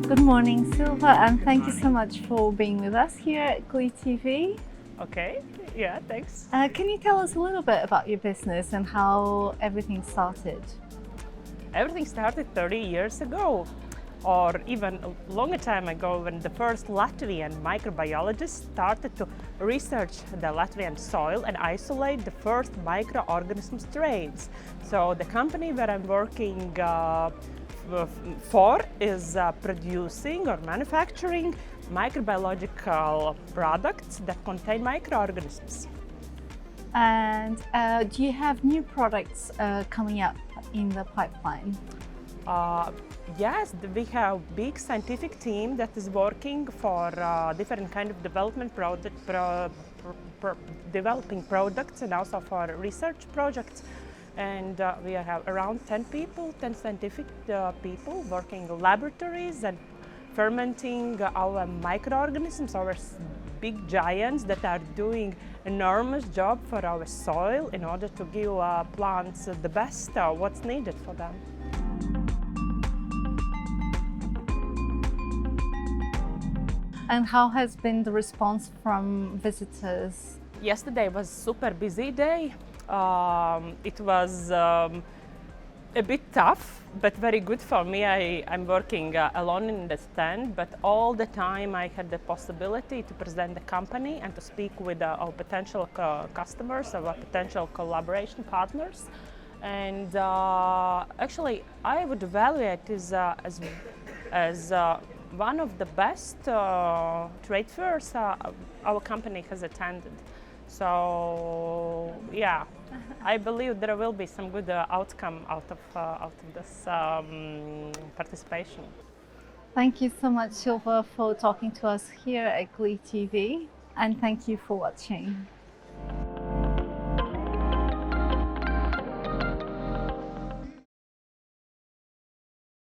Good morning, Silva, and thank you so much for being with us here at Glee TV. Okay, yeah, thanks. Can you tell us a little bit about your business and how everything started? Everything started 30 years ago, or even a longer time ago, when the first Latvian microbiologists started to research the Latvian soil and isolate the first microorganism strains. So the company that I'm working for is producing or manufacturing microbiological products that contain microorganisms. And do you have new products coming up in the pipeline? Yes, we have a big scientific team that is working for different kind of development developing products and also for research projects. And we have around 10 scientific people working in laboratories and fermenting our microorganisms, our big giants that are doing enormous job for our soil in order to give plants the best what's needed for them. And how has been the response from visitors? Yesterday was a super busy day. It was a bit tough, but very good for me. I'm working alone in the stand, but all the time I had the possibility to present the company and to speak with our potential customers, our potential collaboration partners. And actually, I would evaluate it as one of the best trade fairs our company has attended. So yeah, I believe there will be some good outcome out of this participation. Thank you so much, Silva, for talking to us here at Glee TV, and thank you for watching.